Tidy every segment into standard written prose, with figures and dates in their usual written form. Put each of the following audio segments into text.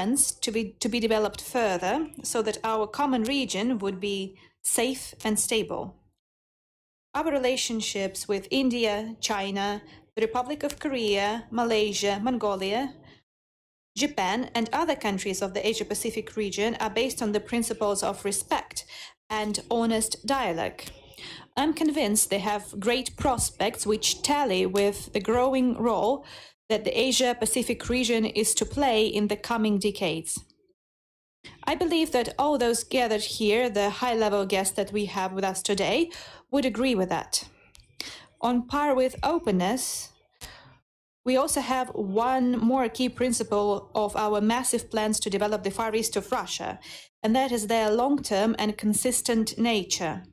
strengths to be developed further so that our common region would be safe and stable. Our relationships with India, China, the Republic of Korea, Malaysia, Mongolia, Japan, and other countries of the Asia-Pacific region are based on the principles of respect and honest dialogue. I'm convinced they have great prospects which tally with the growing role that the Asia-Pacific region is to play in the coming decades. I believe that all those gathered here, the high-level guests that we have with us today, would agree with that. On par with openness, we also have one more key principle of our massive plans to develop the Far East of Russia, and that is their long-term and consistent nature.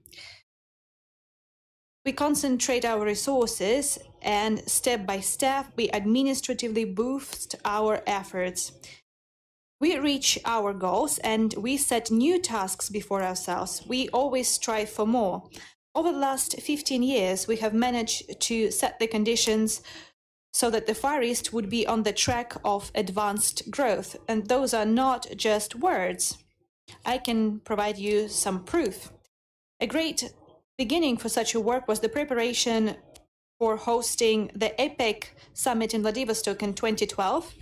We concentrate our resources and step by step we administratively boost our efforts. We reach our goals and we set new tasks before ourselves. We always strive for more. Over the last 15 years, we have managed to set the conditions so that the Far East would be on the track of advanced growth. And those are not just words. I can provide you some proof. A great beginning for such a work was the preparation for hosting the APEC summit in Vladivostok in 2012.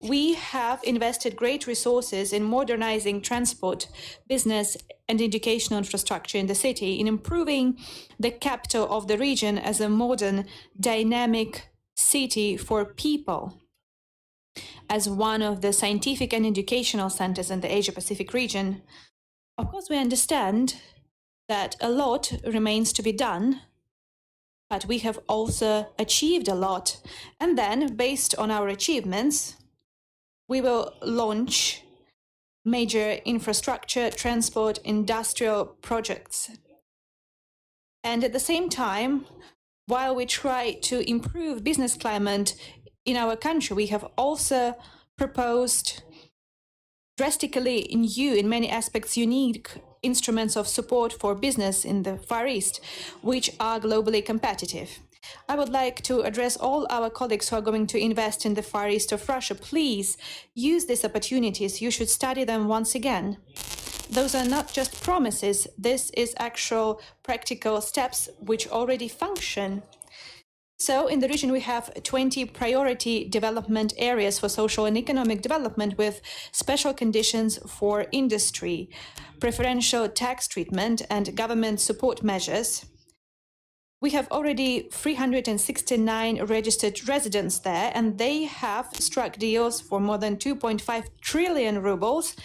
We have invested great resources in modernizing transport, business, and educational infrastructure in the city, in improving the capital of the region as a modern, dynamic city for people. As one of the scientific and educational centers in the Asia-Pacific region, of course, we understand that a lot remains to be done, but we have also achieved a lot. And then, based on our achievements, we will launch major infrastructure, transport, industrial projects. And at the same time, while we try to improve business climate in our country, we have also proposed drastically new, in many aspects, unique instruments of support for business in the Far East, which are globally competitive. I would like to address all our colleagues who are going to invest in the Far East of Russia. Please use these opportunities. You should study them once again. Those are not just promises. This is actual practical steps which already function. So in the region, we have 20 priority development areas for social and economic development with special conditions for industry, preferential tax treatment, and government support measures. We have already 369 registered residents there, and they have struck deals for more than 2.5 trillion rubles,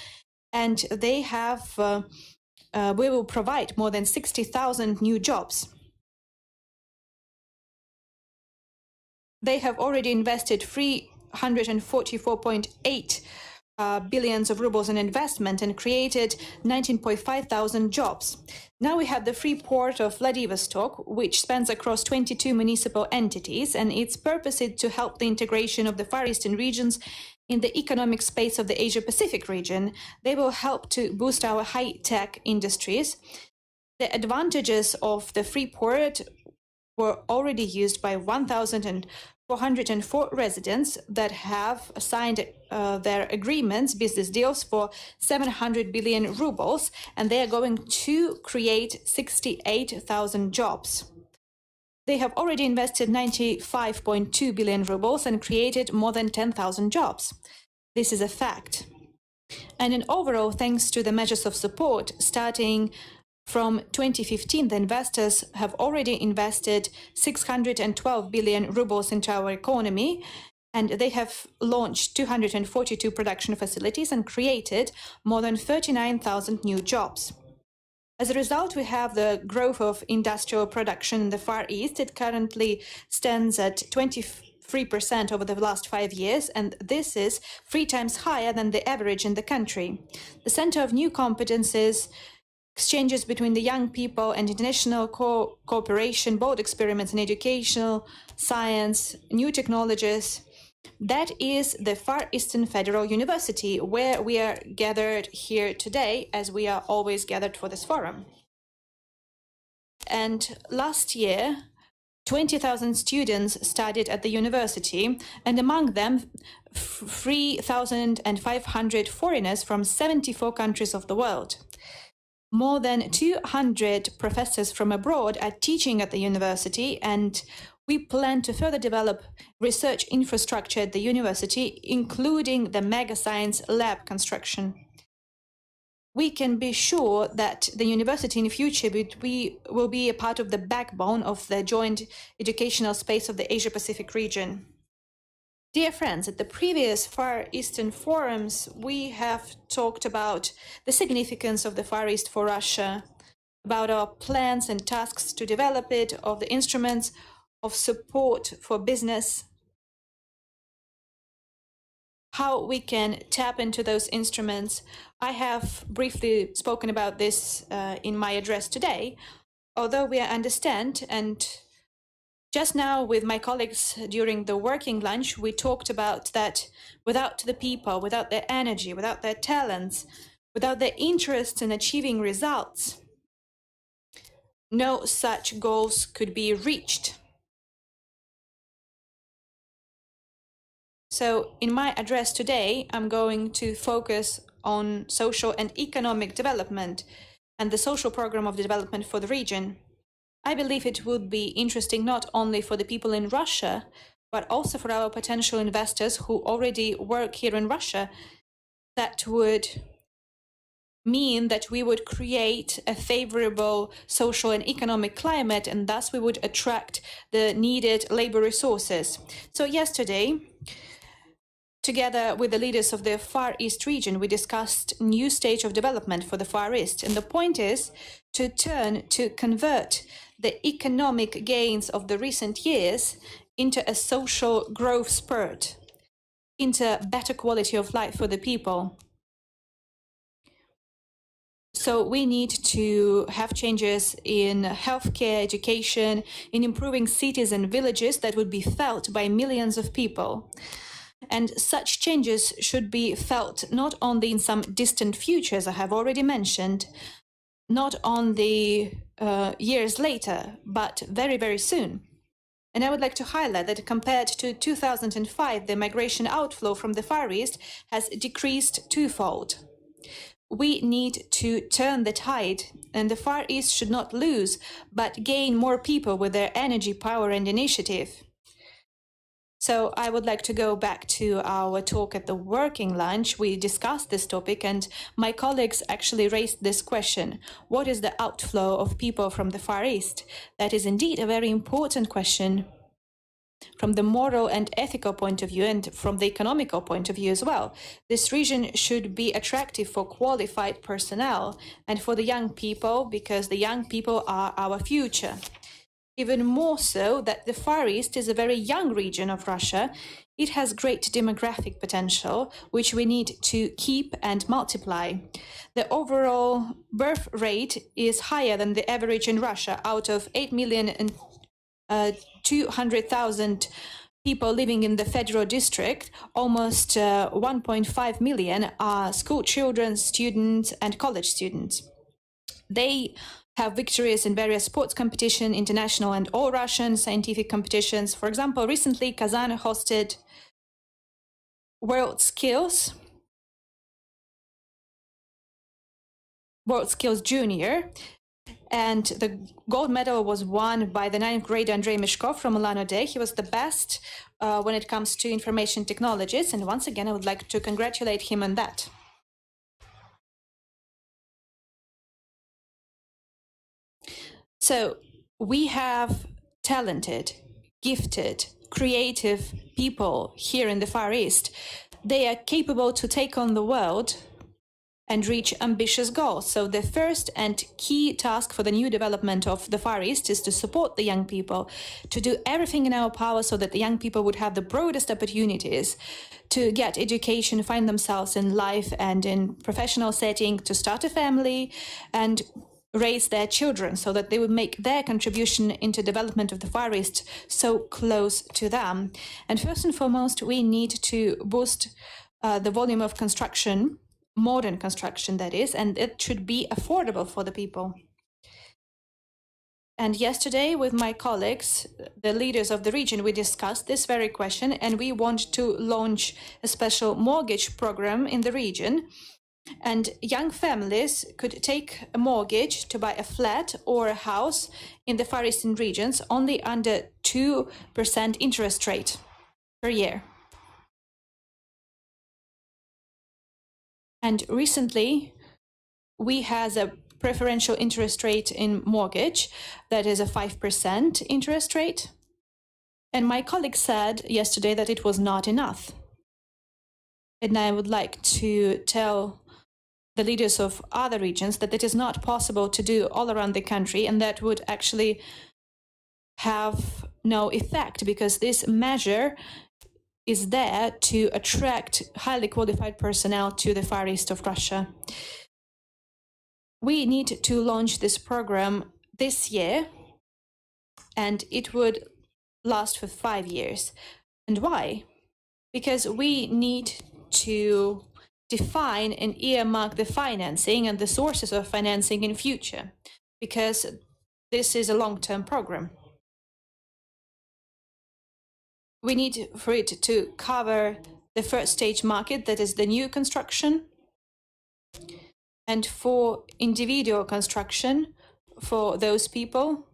and they have, we will provide more than 60,000 new jobs. They have already invested 344.8 billions of rubles in investment and created 19.5 thousand jobs. Now we have the free port of Vladivostok, which spans across 22 municipal entities, and its purpose is to help the integration of the Far Eastern regions in the economic space of the Asia-Pacific region. They will help to boost our high-tech industries. The advantages of the free port were already used by 1,404 residents that have signed their agreements, business deals for 700 billion rubles, and they are going to create 68,000 jobs. They have already invested 95.2 billion rubles and created more than 10,000 jobs. This is a fact. And in overall, thanks to the measures of support, starting from 2015, the investors have already invested 612 billion rubles into our economy, and they have launched 242 production facilities and created more than 39,000 new jobs. As a result, we have the growth of industrial production in the Far East. It currently stands at 23% over the last 5 years, and this is 3 times higher than the average in the country. The center of new competences, exchanges between the young people and international cooperation, both experiments in educational, science, new technologies. That is the Far Eastern Federal University, where we are gathered here today, as we are always gathered for this forum. And last year, 20,000 students studied at the university, and among them 3,500 foreigners from 74 countries of the world. More than 200 professors from abroad are teaching at the university, and we plan to further develop research infrastructure at the university, including the mega science lab construction. We can be sure that the university in the future will be a part of the backbone of the joint educational space of the Asia-Pacific region. Dear friends, at the previous Far Eastern forums, we have talked about the significance of the Far East for Russia, about our plans and tasks to develop it, of the instruments of support for business, how we can tap into those instruments. I have briefly spoken about this in my address today, although we understand, and just now with my colleagues during the working lunch, we talked about that without the people, without their energy, without their talents, without their interest in achieving results, no such goals could be reached. So in my address today, I'm going to focus on social and economic development and the social program of development for the region. I believe it would be interesting not only for the people in Russia, but also for our potential investors who already work here in Russia. That would mean that we would create a favorable social and economic climate, and thus we would attract the needed labor resources. So yesterday, together with the leaders of the Far East region, we discussed new stage of development for the Far East. And the point is to convert the economic gains of the recent years into a social growth spurt, into better quality of life for the people. So we need to have changes in healthcare, education, in improving cities and villages that would be felt by millions of people. And such changes should be felt not only in some distant future, as I have already mentioned, not only years later, but very, very soon. And I would like to highlight that compared to 2005, the migration outflow from the Far East has decreased twofold. We need to turn the tide, and the Far East should not lose, but gain more people with their energy, power, and initiative. So I would like to go back to our talk at the working lunch. We discussed this topic, and my colleagues actually raised this question. What is the outflow of people from the Far East? That is indeed a very important question from the moral and ethical point of view, and from the economical point of view as well. This region should be attractive for qualified personnel and for the young people, because the young people are our future. Even more so that the Far East is a very young region of Russia. It has great demographic potential, which we need to keep and multiply. The overall birth rate is higher than the average in Russia. Out of 8,200,000 people living in the Federal District, almost 1.5 million are school children, students, and college students. They have victories in various sports competitions, international and all-Russian scientific competitions. For example, recently Kazan hosted World Skills Junior, and the gold medal was won by the 9th grade Andrei Mishkov from Ulan-Ude. He was the best when it comes to information technologies, and once again I would like to congratulate him on that. So we have talented, gifted, creative people here in the Far East. They are capable to take on the world and reach ambitious goals. So the first and key task for the new development of the Far East is to support the young people, to do everything in our power so that the young people would have the broadest opportunities to get education, find themselves in life and in professional setting, to start a family and raise their children, so that they would make their contribution into development of the Far East so close to them. And first and foremost, we need to boost the volume of construction, modern construction that is, and it should be affordable for the people. And yesterday, with my colleagues, the leaders of the region, we discussed this very question, and we want to launch a special mortgage program in the region. And young families could take a mortgage to buy a flat or a house in the Far Eastern regions only under 2% interest rate per year. And recently, we had a preferential interest rate in mortgage that is a 5% interest rate. And my colleague said yesterday that it was not enough. And I would like to tell the leaders of other regions that it is not possible to do all around the country, and that would actually have no effect, because this measure is there to attract highly qualified personnel to the Far East of Russia. We need to launch this program this year, and it would last for 5 years. And why? Because we need to define and earmark the financing and the sources of financing in future, because this is a long-term program. We need for it to cover the first stage market, that is the new construction, and for individual construction for those people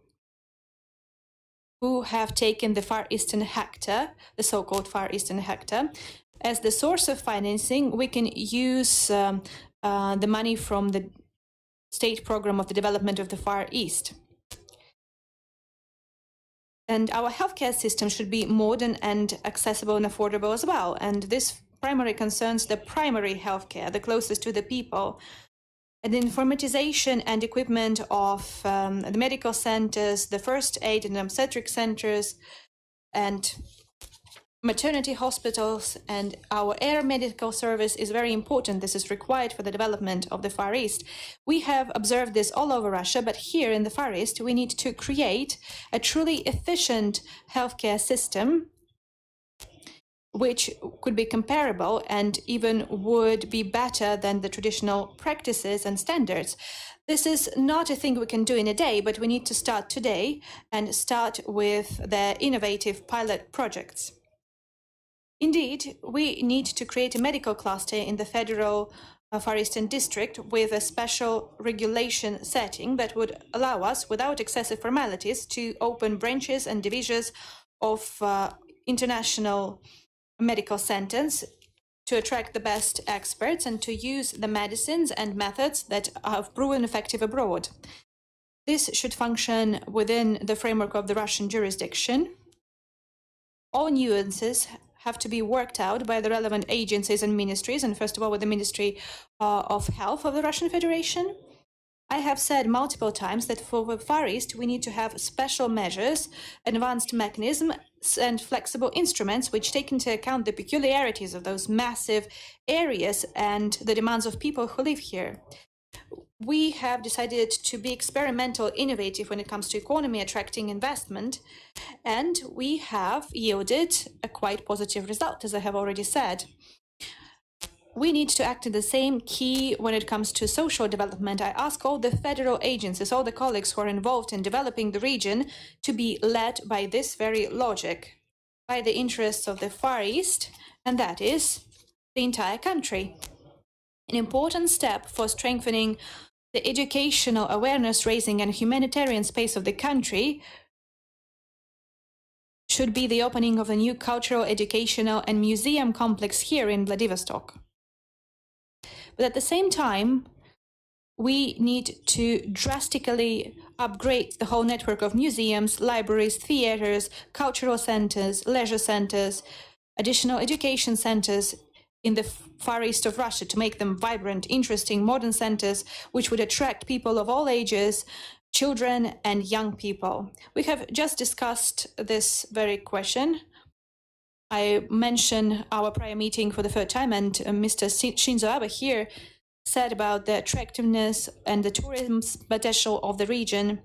who have taken the Far Eastern hectare, the so-called Far Eastern hectare, as the source of financing. We can use the money from the state program of the development of the Far East. And our healthcare system should be modern and accessible and affordable as well. And this primarily concerns the primary healthcare, the closest to the people. And the informatization and equipment of the medical centers, the first aid and obstetric centers, and maternity hospitals, and our air medical service is very important. This is required for the development of the Far East. We have observed this all over Russia, but here in the Far East, we need to create a truly efficient healthcare system which could be comparable and even would be better than the traditional practices and standards. This is not a thing we can do in a day, but we need to start today and start with the innovative pilot projects. Indeed, we need to create a medical cluster in the Federal Far Eastern District with a special regulation setting that would allow us, without excessive formalities, to open branches and divisions of international medical centers to attract the best experts and to use the medicines and methods that have proven effective abroad. This should function within the framework of the Russian jurisdiction. All nuances have to be worked out by the relevant agencies and ministries, and first of all with the Ministry of Health of the Russian Federation. I have said multiple times that for the Far East, we need to have special measures, advanced mechanisms, and flexible instruments which take into account the peculiarities of those massive areas and the demands of people who live here. We have decided to be experimental, innovative when it comes to economy, attracting investment, and we have yielded a quite positive result, as I have already said. We need to act in the same key when it comes to social development. I ask all the federal agencies, all the colleagues who are involved in developing the region, to be led by this very logic, by the interests of the Far East, and that is the entire country. An important step for strengthening the educational awareness raising and humanitarian space of the country should be the opening of a new cultural, educational, and museum complex here in Vladivostok. But at the same time, we need to drastically upgrade the whole network of museums, libraries, theaters, cultural centers, leisure centers, additional education centers in the Far East of Russia to make them vibrant, interesting, modern centers which would attract people of all ages, children and young people. We have just discussed this very question. I mentioned our prior meeting for the third time, and Mr. Shinzo Abe here said about the attractiveness and the tourism potential of the region.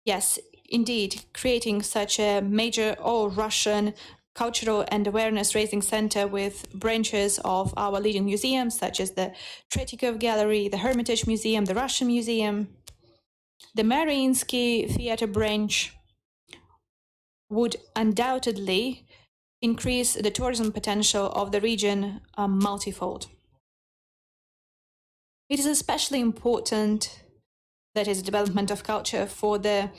Yes, indeed, creating such a major all-Russian cultural and awareness-raising center with branches of our leading museums, such as the Tretyakov Gallery, the Hermitage Museum, the Russian Museum. The Mariinsky theater branch would undoubtedly increase the tourism potential of the region multifold. It is especially important, that is, development of culture for the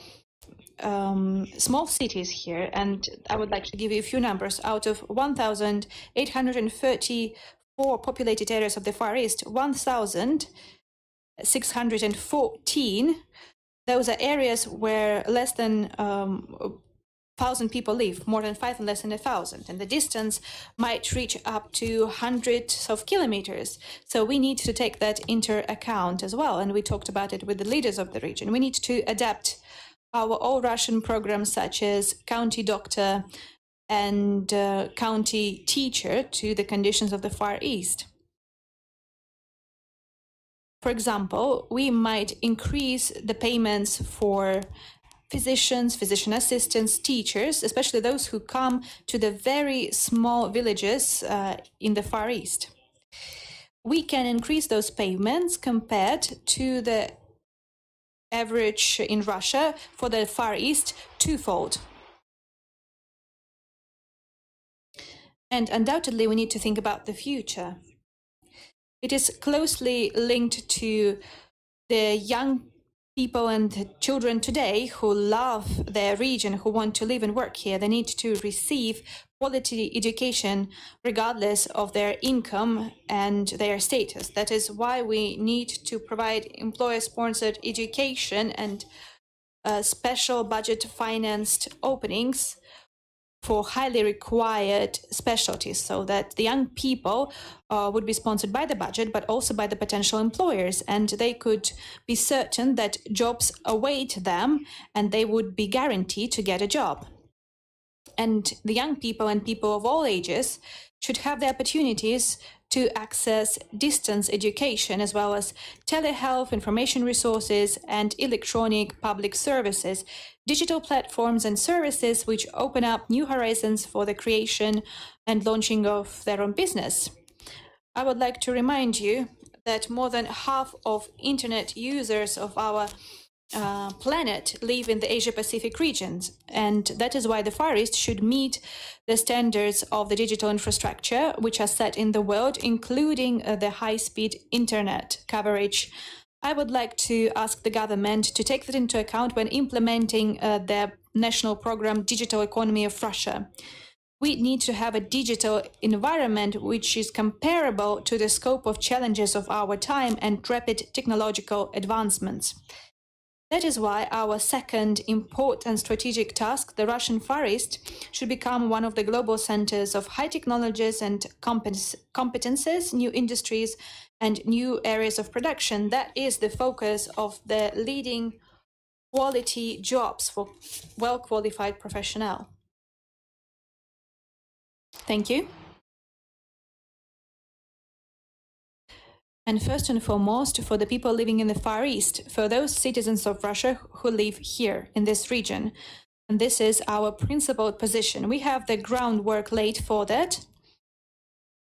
small cities here, and I would like to give you a few numbers. Out of 1,834 populated areas of the Far East, 1,614, those are areas where less than 1,000 people live, more than 5 and less than 1,000, and the distance might reach up to hundreds of kilometers. So we need to take that into account as well, and we talked about it with the leaders of the region. We need to adapt our all-Russian programs such as county doctor and county teacher to the conditions of the Far East. For example, we might increase the payments for physicians, physician assistants, teachers, especially those who come to the very small villages in the Far East. We can increase those payments compared to the average in Russia for the Far East twofold. And undoubtedly, we need to think about the future. It is closely linked to the young people and children today who love their region, who want to live and work here. They need to receive quality education regardless of their income and their status. That is why we need to provide employer-sponsored education and special budget-financed openings for highly required specialties, so that the young people would be sponsored by the budget, but also by the potential employers, and they could be certain that jobs await them and they would be guaranteed to get a job. And the young people and people of all ages should have the opportunities to access distance education, as well as telehealth, information resources, and electronic public services, digital platforms and services which open up new horizons for the creation and launching of their own business. I would like to remind you that more than half of internet users of our planet live in the Asia-Pacific regions, and that is why the Far East should meet the standards of the digital infrastructure which are set in the world, including the high-speed internet coverage. I would like to ask the government to take that into account when implementing their national program Digital Economy of Russia. We need to have a digital environment which is comparable to the scope of challenges of our time and rapid technological advancements. That is why our second important strategic task, the Russian Far East, should become one of the global centers of high technologies and competences, new industries, and new areas of production. That is the focus of the leading quality jobs for well-qualified professionals. Thank you. And first and foremost, for the people living in the Far East, for those citizens of Russia who live here in this region. And this is our principled position. We have the groundwork laid for that.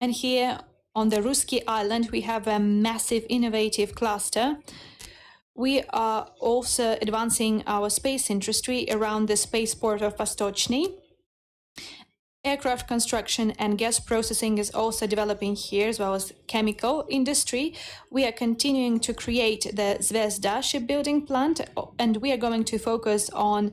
And here on the Ruski Island, we have a massive innovative cluster. We are also advancing our space industry around the spaceport of Vostochny. Aircraft construction and gas processing is also developing here, as well as chemical industry. We are continuing to create the Zvezda shipbuilding plant, and we are going to focus on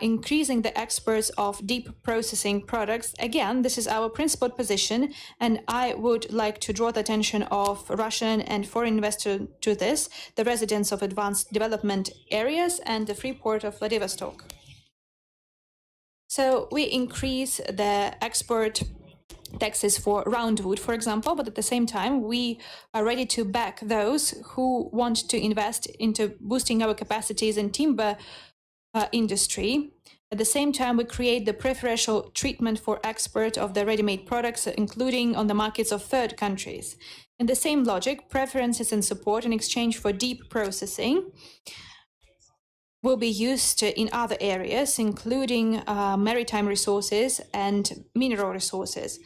increasing the exports of deep processing products. Again, this is our principled position, and I would like to draw the attention of Russian and foreign investors to this, the residents of advanced development areas and the free port of Vladivostok. So we increase the export taxes for roundwood, for example, but at the same time, we are ready to back those who want to invest into boosting our capacities in timber industry. At the same time, we create the preferential treatment for export of the ready-made products, including on the markets of third countries. In the same logic, preferences and support in exchange for deep processing will be used in other areas, including maritime resources and mineral resources.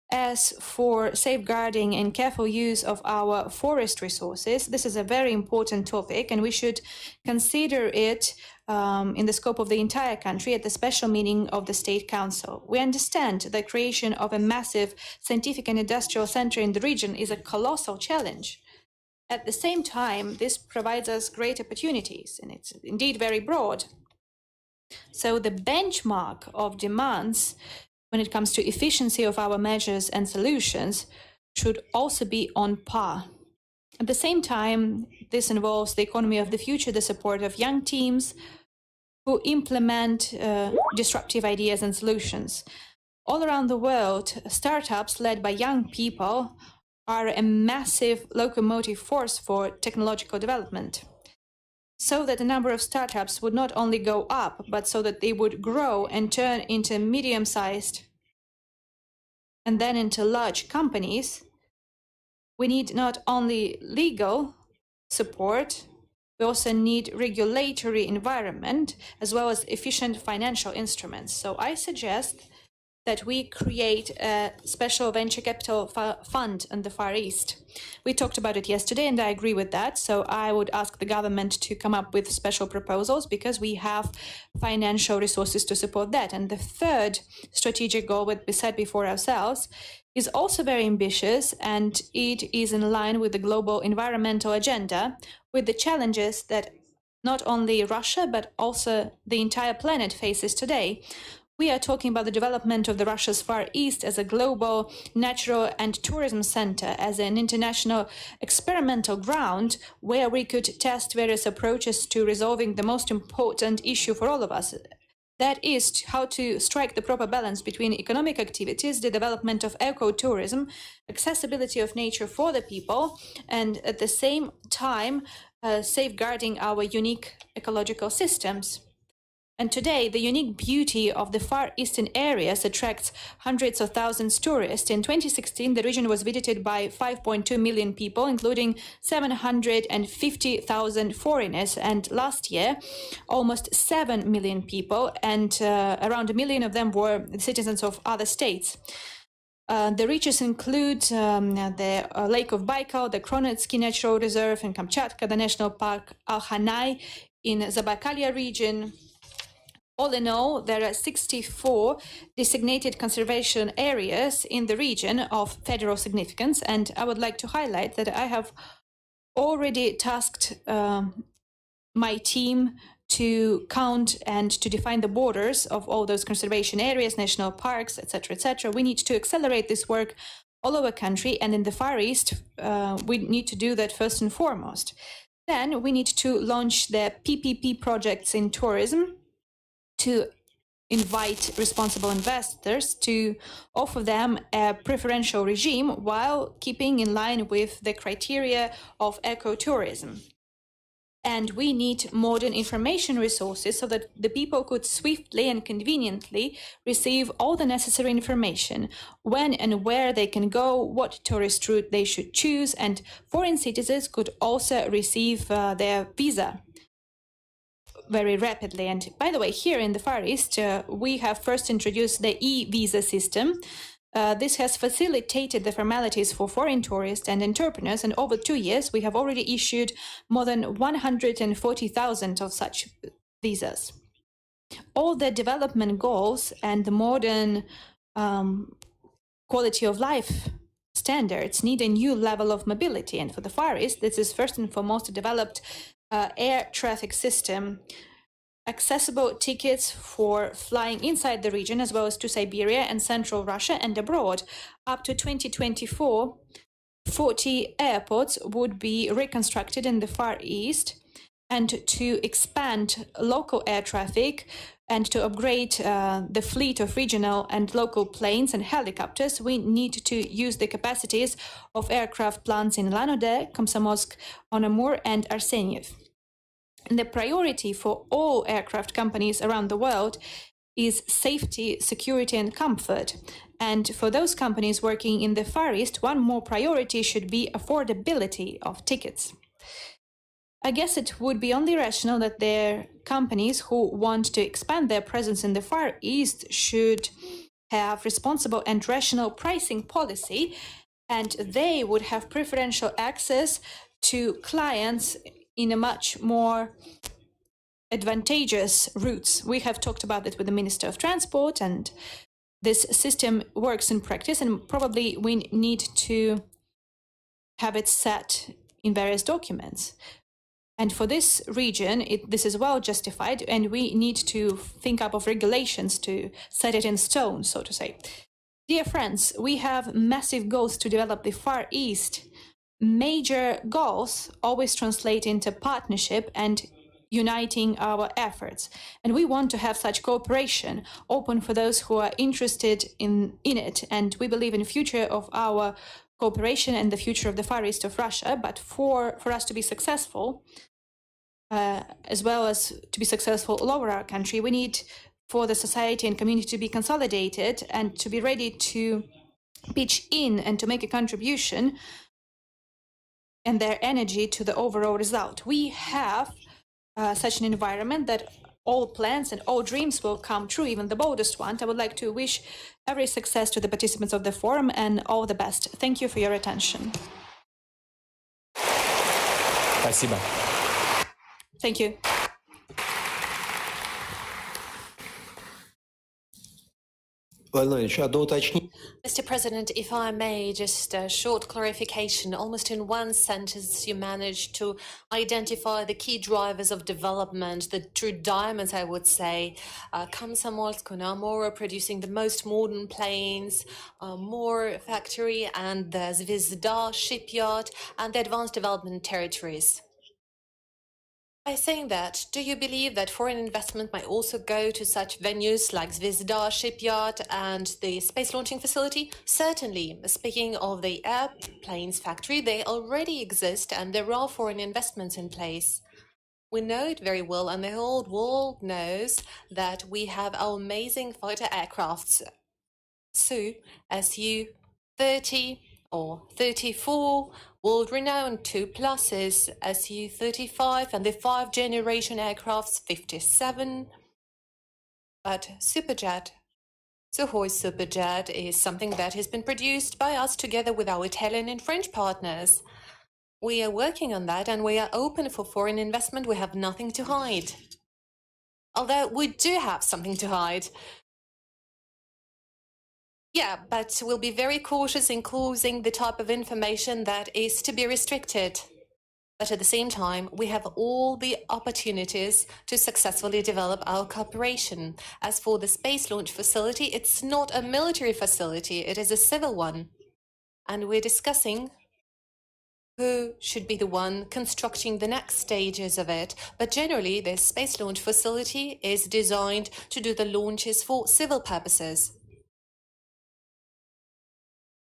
As for safeguarding and careful use of our forest resources, this is a very important topic, and we should consider it in the scope of the entire country at the special meeting of the State Council. We understand the creation of a massive scientific and industrial center in the region is a colossal challenge. At the same time, this provides us great opportunities, and it's indeed very broad. So the benchmark of demands when it comes to efficiency of our measures and solutions should also be on par. At the same time, this involves the economy of the future, the support of young teams who implement disruptive ideas and solutions. All around the world, startups led by young people are a massive locomotive force for technological development. So that the number of startups would not only go up, but so that they would grow and turn into medium-sized and then into large companies, we need not only legal support, we also need regulatory environment as well as efficient financial instruments. So I suggest that we create a special venture capital fund in the Far East. We talked about it yesterday, and I agree with that. So I would ask the government to come up with special proposals because we have financial resources to support that. And the third strategic goal that we set before ourselves is also very ambitious, and it is in line with the global environmental agenda, with the challenges that not only Russia, but also the entire planet faces today. We are talking about the development of the Russia's Far East as a global natural and tourism center, as an international experimental ground where we could test various approaches to resolving the most important issue for all of us. That is how to strike the proper balance between economic activities, the development of ecotourism, accessibility of nature for the people, and at the same time safeguarding our unique ecological systems. And today, the unique beauty of the Far Eastern areas attracts hundreds of thousands of tourists. In 2016, the region was visited by 5.2 million people, including 750,000 foreigners. And last year, almost 7 million people, and around 1 million of them were citizens of other states. The reaches include the Lake of Baikal, the Kronetsky Natural Reserve in Kamchatka, the National Park Alhanai in Zabaikalia region. All in all, there are 64 designated conservation areas in the region of federal significance, and I would like to highlight that I have already tasked my team to count and to define the borders of all those conservation areas, national parks, etc., etc. We need to accelerate this work all over the country, and in the Far East, we need to do that first and foremost. Then we need to launch the PPP projects in tourism, to invite responsible investors, to offer them a preferential regime while keeping in line with the criteria of ecotourism. And we need modern information resources so that the people could swiftly and conveniently receive all the necessary information, when and where they can go, what tourist route they should choose, and foreign citizens could also receive their visa very rapidly. And by the way, here in the Far East, we have first introduced the e-visa system. This has facilitated the formalities for foreign tourists and entrepreneurs, and over 2 years, we have already issued more than 140,000 of such visas. All the development goals and the modern quality of life standards need a new level of mobility. And for the Far East, this is first and foremost a developed air traffic system, accessible tickets for flying inside the region as well as to Siberia and Central Russia and abroad. Up to 2024, 40 airports would be reconstructed in the Far East, and to expand local air traffic and to upgrade the fleet of regional and local planes and helicopters, we need to use the capacities of aircraft plants in Lanode, Komsomolsk on Amur, and Arseniev. And the priority for all aircraft companies around the world is safety, security, and comfort. And for those companies working in the Far East, one more priority should be affordability of tickets. I guess it would be only rational that their companies who want to expand their presence in the Far East should have responsible and rational pricing policy, and they would have preferential access to clients in a much more advantageous routes. We have talked about it with the Minister of Transport, and this system works in practice, and probably we need to have it set in various documents. And for this region, this is well justified, and we need to think up of regulations to set it in stone, so to say. Dear friends, we have massive goals to develop the Far East. Major goals always translate into partnership and uniting our efforts. And we want to have such cooperation open for those who are interested in it. And we believe in the future of our cooperation and the future of the Far East of Russia. But for us to be successful, as well as to be successful all over our country, we need for the society and community to be consolidated and to be ready to pitch in and to make a contribution and their energy to the overall result. We have such an environment that all plans and all dreams will come true, even the boldest ones. I would like to wish every success to the participants of the forum and all the best. Thank you for your attention. Спасибо. Thank you. Mr. President, if I may, just a short clarification. Almost in one sentence, you managed to identify the key drivers of development, the true diamonds, I would say. Komsomolsk and Amora producing the most modern planes, more factory, and the Zvezda shipyard, and the advanced development territories. By saying that, do you believe that foreign investment might also go to such venues like Zvezda shipyard and the space launching facility? Certainly. Speaking of the airplanes factory, they already exist and there are foreign investments in place. We know it very well, and the whole world knows that we have our amazing fighter aircrafts. Su-30 or 34, world-renowned 2 pluses, Su-35 and the 5th-generation aircrafts 57. But Superjet, Sukhoi Superjet, is something that has been produced by us together with our Italian and French partners. We are working on that and we are open for foreign investment. We have nothing to hide. Although we do have something to hide. Yeah, but we'll be very cautious in closing the type of information that is to be restricted. But at the same time, we have all the opportunities to successfully develop our cooperation. As for the space launch facility, it's not a military facility, it is a civil one. And we're discussing who should be the one constructing the next stages of it. But generally, this space launch facility is designed to do the launches for civil purposes.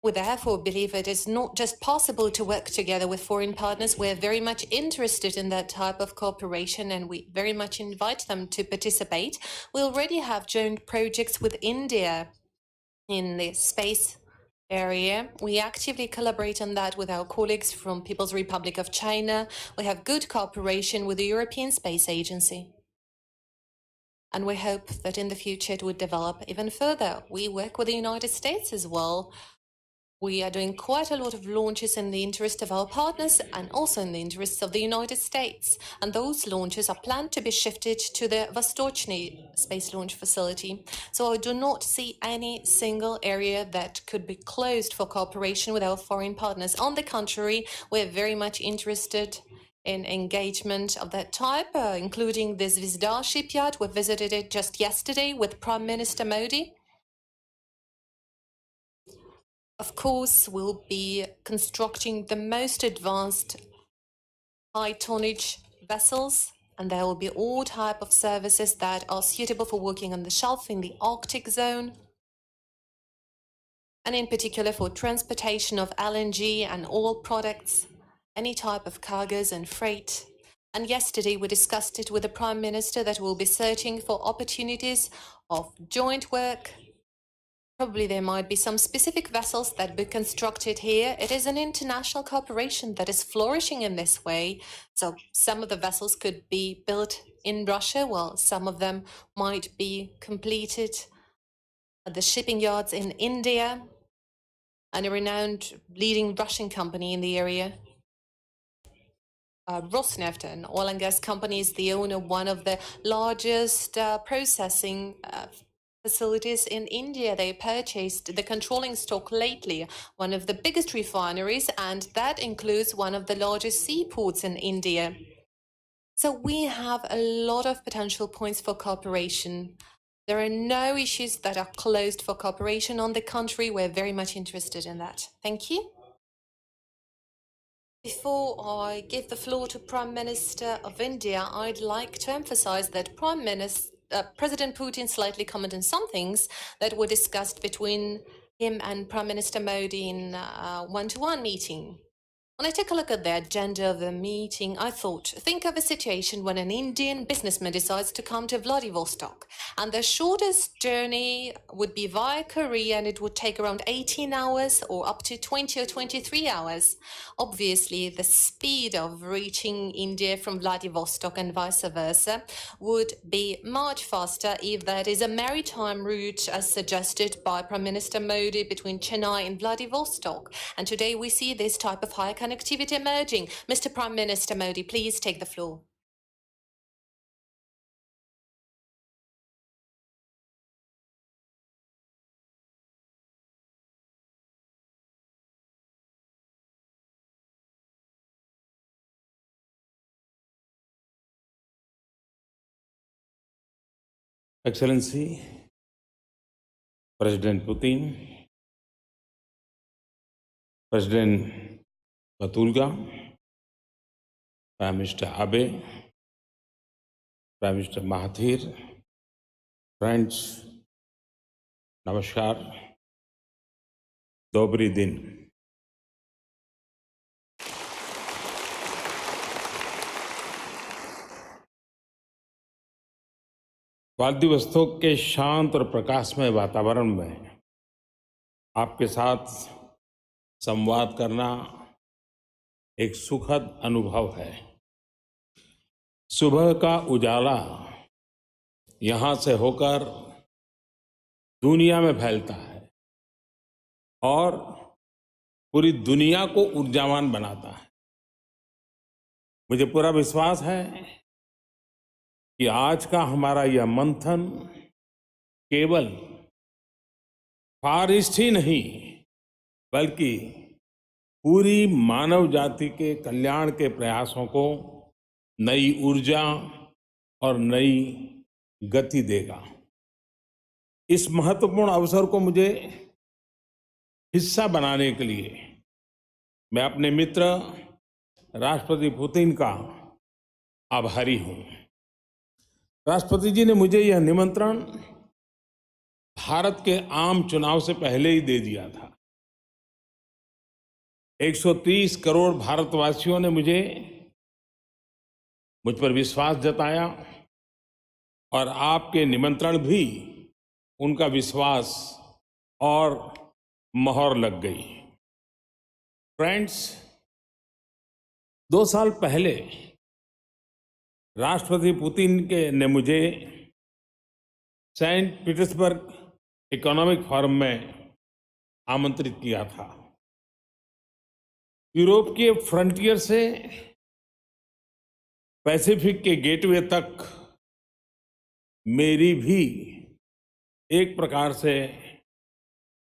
We therefore believe it is not just possible to work together with foreign partners. We're very much interested in that type of cooperation and we very much invite them to participate. We already have joint projects with India in the space area. We actively collaborate on that with our colleagues from People's Republic of China. We have good cooperation with the European Space Agency. And we hope that in the future it would develop even further. We work with the United States as well. We are doing quite a lot of launches in the interest of our partners and also in the interests of the United States. And those launches are planned to be shifted to the Vostochny space launch facility. So I do not see any single area that could be closed for cooperation with our foreign partners. On the contrary, we're very much interested in engagement of that type, including the Zvezda shipyard. We visited it just yesterday with Prime Minister Modi. Of course, we'll be constructing the most advanced high tonnage vessels, and there will be all type of services that are suitable for working on the shelf in the Arctic zone, and in particular for transportation of LNG and oil products, any type of cargoes and freight. And yesterday we discussed it with the Prime Minister that we'll be searching for opportunities of joint work. Probably there might be some specific vessels that be constructed here. It is an international cooperation that is flourishing in this way. So some of the vessels could be built in Russia, while some of them might be completed the shipping yards in India, and a renowned leading Russian company in the area. Rosneft, an oil and gas company, is the owner of one of the largest processing facilities in India. They purchased the controlling stock lately, one of the biggest refineries, and that includes one of the largest seaports in India. So we have a lot of potential points for cooperation. There are no issues that are closed for cooperation. On the contrary, we're very much interested in that. Thank you. Before I give the floor to Prime Minister of India, I'd like to emphasize that President Putin slightly commented on some things that were discussed between him and Prime Minister Modi in a one-to-one meeting. When I take a look at the agenda of the meeting, I think of a situation when an Indian businessman decides to come to Vladivostok, and the shortest journey would be via Korea, and it would take around 18 hours or up to 20 or 23 hours. Obviously, the speed of reaching India from Vladivostok and vice versa would be much faster if that is a maritime route as suggested by Prime Minister Modi between Chennai and Vladivostok. And today we see this type of high connectivity emerging. Mr. Prime Minister Modi, please take the floor. Excellency, President Putin, President Batulga, Prime Minister Abe, Prime Minister Mahathir, friends, Namaskar, Dobry Din. Vladivostok के शांत और प्रकाशमय वातावरण में आपके साथ संवाद करना एक सुखद अनुभव है। सुबह का उजाला यहाँ से होकर दुनिया में फैलता है और पूरी दुनिया को ऊर्जावान बनाता है। मुझे पूरा विश्वास है कि आज का हमारा यह मंथन केवल फार ईस्ट ही नहीं बल्कि पूरी मानव जाति के कल्याण के प्रयासों को नई ऊर्जा और नई गति देगा। इस महत्वपूर्ण अवसर को मुझे हिस्सा बनाने के लिए मैं अपने मित्र राष्ट्रपति पुतिन का आभारी हूं। राष्ट्रपति जी ने मुझे यह निमंत्रण भारत के आम चुनाव से पहले ही दे दिया था। 130 करोड़ भारतवासियों ने मुझ पर विश्वास जताया और आपके निमंत्रण भी उनका विश्वास और मोहर लग गई। फ्रेंड्स, 2 साल पहले राष्ट्रपति पुतिन ने मुझे सेंट पीटर्सबर्ग इकोनॉमिक फोरम में आमंत्रित किया था। यूरोप के फ्रंटियर से पैसिफिक के गेटवे तक मेरी भी एक प्रकार से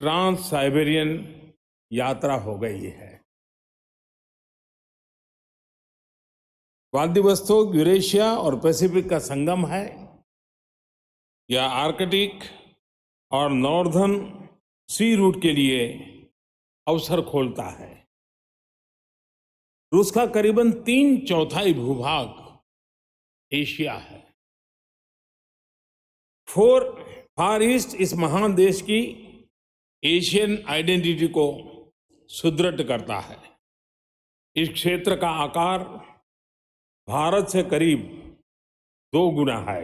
ट्रांस साइबेरियन यात्रा हो गई है। व्लादिवोस्तोक यूरेशिया और पैसिफिक का संगम है। यह आर्कटिक और नॉर्दर्न सी रूट के लिए अवसर खोलता है। रूस का करीबन 3/4 भूभाग एशिया है। फार ईस्ट इस महान देश की एशियन आइडेंटिटी को सुदृढ़ करता है। इस क्षेत्र का आकार भारत से करीब 2 गुना है।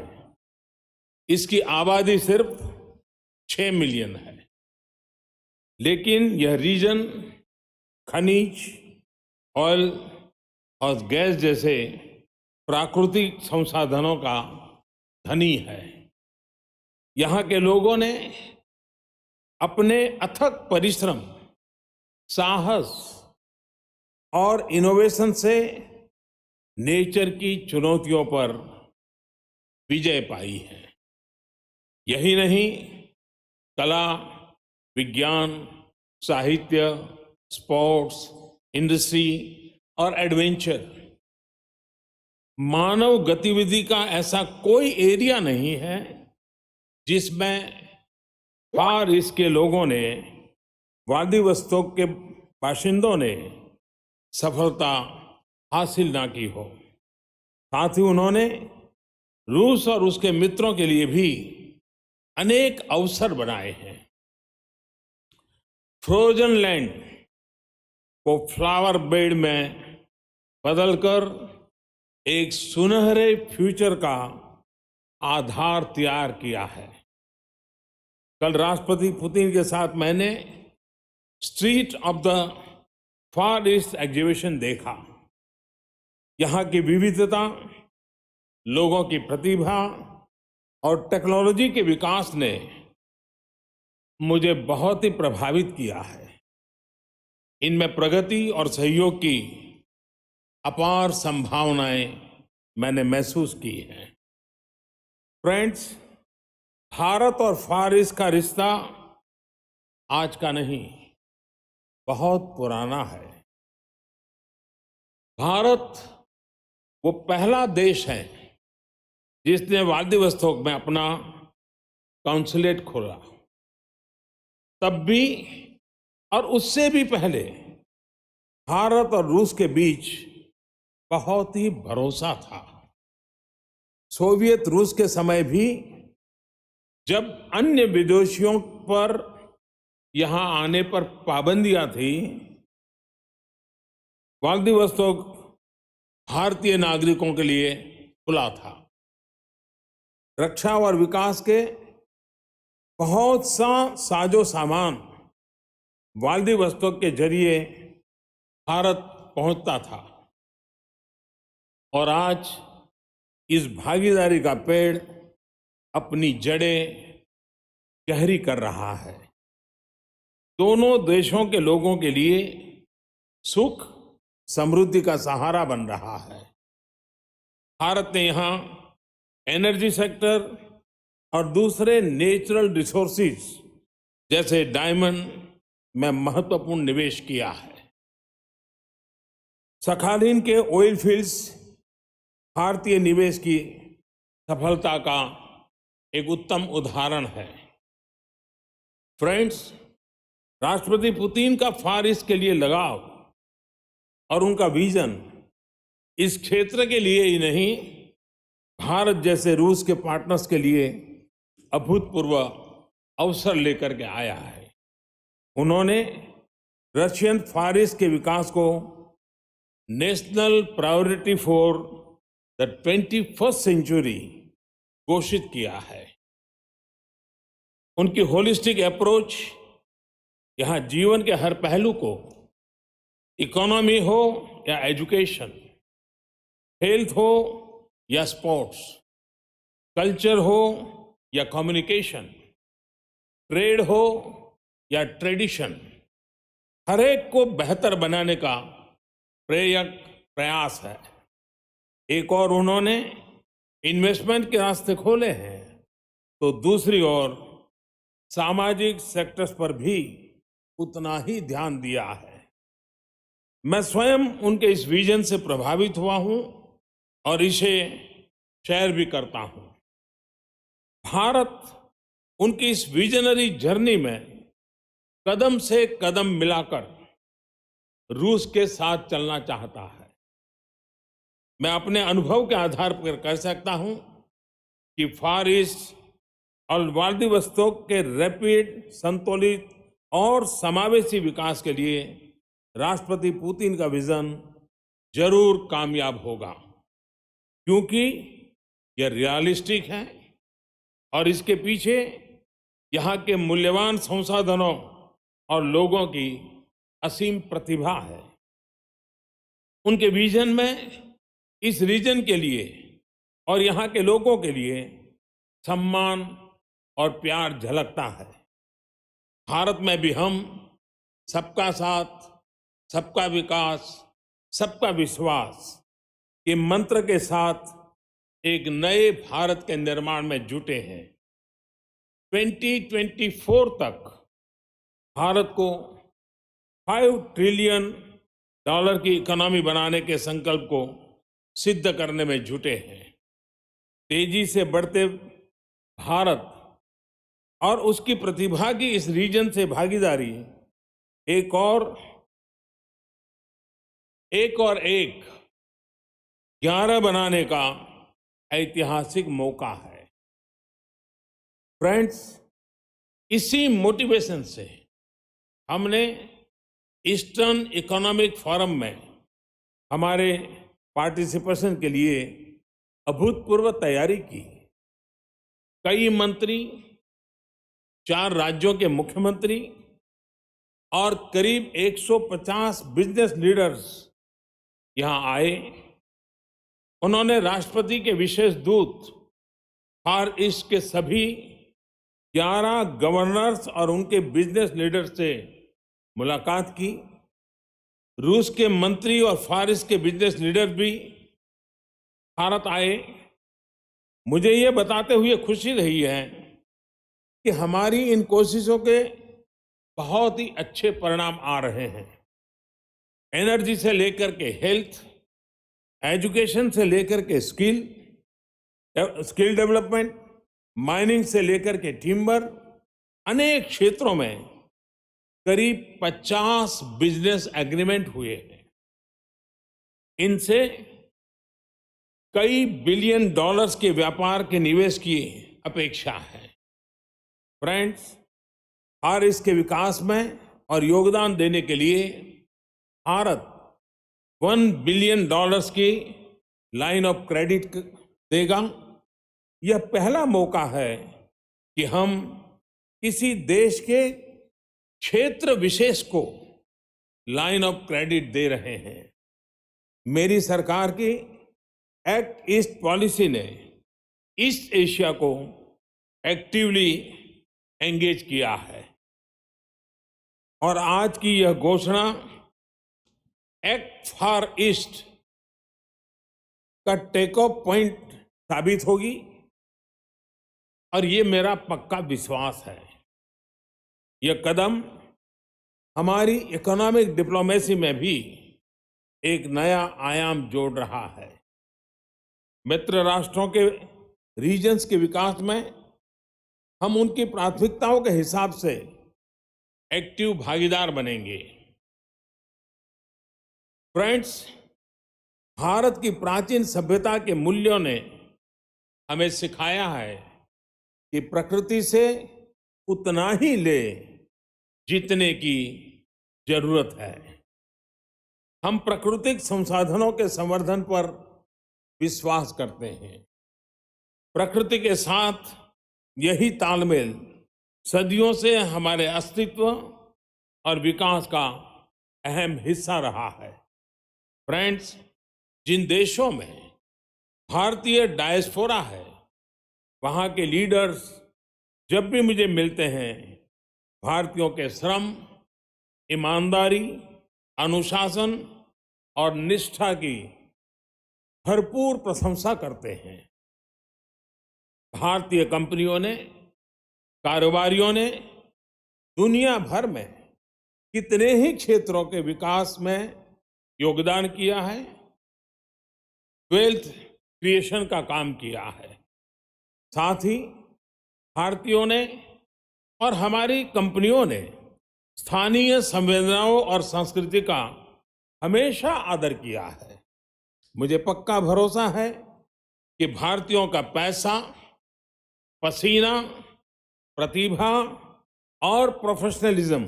इसकी आबादी सिर्फ 6 मिलियन है, लेकिन यह रीजन खनिज, ऑयल और गैस जैसे प्राकृतिक संसाधनों का धनी है। यहाँ के लोगों ने अपने अथक परिश्रम, साहस और इनोवेशन से नेचर की चुनौतियों पर विजय पाई है। यही नहीं, कला, विज्ञान, साहित्य, स्पोर्ट्स, इंडस्ट्री और एडवेंचर, मानव गतिविधि का ऐसा कोई एरिया नहीं है जिसमें फार ईस्ट के लोगों ने, व्लादिवोस्तोक के बाशिंदों ने सफलता हासिल ना की हो। साथ ही उन्होंने रूस और उसके मित्रों के लिए भी अनेक अवसर बनाए हैं। फ्रोजन लैंड को फ्लावर बेड में बदलकर एक सुनहरे फ्यूचर का आधार तैयार किया है। कल राष्ट्रपति पुतिन के साथ मैंने street of the far east exhibition देखा। यहाँ की विविधता, लोगों की प्रतिभा और टेक्नोलॉजी के विकास ने मुझे बहुत ही प्रभावित किया है। इनमें प्रगति और सहयोग की अपार संभावनाएं मैंने महसूस की हैं। फ्रेंड्स, भारत और फार ईस्ट का रिश्ता आज का नहीं, बहुत पुराना है। भारत वो पहला देश है जिसने व्लादिवोस्तोक में अपना कॉन्सुलेट खोला। तब भी और उससे भी पहले भारत और रूस के बीच बहुत ही भरोसा था। सोवियत रूस के समय भी जब अन्य विदेशियों पर यहां आने पर पाबंदियां थी, व्लादिवोस्तोक भारतीय नागरिकों के लिए खुला था। रक्षा और विकास के बहुत सा साजो सामान व्लादिवोस्तोक के जरिए भारत पहुंचता था और आज इस भागीदारी का पेड़ अपनी जड़ें गहरी कर रहा है। दोनों देशों के लोगों के लिए सुख, समृद्धि का सहारा बन रहा है। भारत ने यहाँ एनर्जी सेक्टर और दूसरे नेचुरल रिसोर्सेज जैसे डायमंड में महत्वपूर्ण निवेश किया है। सखालिन के ऑयल फील्ड्स भारतीय निवेश की सफलता का एक उत्तम उदाहरण है। फ्रेंड्स, राष्ट्रपति पुतिन का फार ईस्ट के लिए लगाव और उनका विजन इस क्षेत्र के लिए ही नहीं, भारत जैसे रूस के पार्टनर्स के लिए अभूतपूर्व अवसर लेकर के आया है। उन्होंने रशियन फार ईस्ट के विकास को national priority for the 21st century घोषित किया है। उनकी होलिस्टिक अप्रोच यहाँ जीवन के हर पहलू को, इकोनॉमी हो या एजुकेशन, हेल्थ हो या स्पोर्ट्स, कल्चर हो या कम्युनिकेशन, ट्रेड हो या ट्रेडिशन, हर एक को बेहतर बनाने का प्रेरक प्रयास है। एक और उन्होंने इन्वेस्टमेंट के रास्ते खोले हैं, तो दूसरी ओर सामाजिक सेक्टर्स पर भी उतना ही ध्यान दिया है। मैं स्वयं उनके इस विजन से प्रभावित हुआ हूं और इसे शेयर भी करता हूं। भारत उनकी इस विजनरी जर्नी में कदम से कदम मिलाकर रूस के साथ चलना चाहता है। मैं अपने अनुभव के आधार पर कह सकता हूं कि फार ईस्ट और व्लादिवोस्तोक के रैपिड, संतुलित और समावेशी विकास के लिए राष्ट्रपति पुतिन का विजन जरूर कामयाब होगा, क्योंकि यह रियलिस्टिक है और इसके पीछे यहाँ के मूल्यवान संसाधनों और लोगों की असीम प्रतिभा है। उनके विजन में इस रीजन के लिए और यहाँ के लोगों के लिए सम्मान और प्यार झलकता है। भारत में भी हम सबका साथ, सबका विकास, सबका विश्वास के मंत्र के साथ एक नए भारत के निर्माण में जुटे हैं। 2024 तक भारत को 5 ट्रिलियन डॉलर की इकोनॉमी बनाने के संकल्प को सिद्ध करने में जुटे हैं। तेजी से बढ़ते भारत और उसकी प्रतिभा की इस रीजन से भागीदारी एक और 11 बनाने का ऐतिहासिक मौका है। फ्रेंड्स, इसी मोटिवेशन से हमने ईस्टर्न इकोनॉमिक फोरम में हमारे पार्टिसिपेशन के लिए अभूतपूर्व तैयारी की। कई मंत्री, 4 राज्यों के मुख्यमंत्री और करीब 150 बिजनेस लीडर्स यहां आए। उन्होंने राष्ट्रपति के विशेष दूत फार ईस्ट के सभी 11 गवर्नर्स और उनके बिजनेस लीडर्स से मुलाकात की। रूस के मंत्री और फार ईस्ट के बिजनेस लीडर भी भारत आए। मुझे ये बताते हुए खुशी रही है कि हमारी इन कोशिशों के बहुत ही अच्छे परिणाम आ रहे हैं। एनर्जी से लेकर के हेल्थ, एजुकेशन से लेकर के स्किल डेवलपमेंट, माइनिंग से लेकर के टिम्बर, अनेक क्षेत्रों में करीब 50 बिजनेस एग्रीमेंट हुए हैं। इनसे कई बिलियन डॉलर्स के व्यापार के निवेश की अपेक्षा है। फ्रेंड्स, और इसके विकास में और योगदान देने के लिए भारत $1 बिलियन की लाइन ऑफ क्रेडिट देगा। यह पहला मौका है कि हम किसी देश के क्षेत्र विशेष को लाइन ऑफ क्रेडिट दे रहे हैं। मेरी सरकार की एक्ट ईस्ट पॉलिसी ने ईस्ट एशिया को एक्टिवली एंगेज किया है और आज की यह घोषणा एक्ट फॉर ईस्ट का टेक ऑफ पॉइंट साबित होगी और ये मेरा पक्का विश्वास है। यह कदम हमारी इकोनॉमिक डिप्लोमेसी में भी एक नया आयाम जोड़ रहा है। मित्र राष्ट्रों के रीजन्स के विकास में हम उनकी प्राथमिकताओं के हिसाब से एक्टिव भागीदार बनेंगे। फ्रेंड्स, भारत की प्राचीन सभ्यता के मूल्यों ने हमें सिखाया है कि प्रकृति से उतना ही ले जितने की जरूरत है। हम प्राकृतिक संसाधनों के संवर्धन पर विश्वास करते हैं। प्रकृति के साथ यही तालमेल सदियों से हमारे अस्तित्व और विकास का अहम हिस्सा रहा है। फ्रेंड्स, जिन देशों में भारतीय डायस्पोरा है, वहाँ के लीडर्स जब भी मुझे मिलते हैं, भारतीयों के श्रम, ईमानदारी, अनुशासन और निष्ठा की भरपूर प्रशंसा करते हैं। भारतीय कंपनियों ने, कारोबारियों ने दुनिया भर में कितने ही क्षेत्रों के विकास में योगदान किया है, वेल्थ क्रिएशन का काम किया है। साथ ही भारतीयों ने और हमारी कंपनियों ने स्थानीय संवेदनाओं और संस्कृति का हमेशा आदर किया है। मुझे पक्का भरोसा है कि भारतीयों का पैसा, पसीना, प्रतिभा और प्रोफेशनलिज्म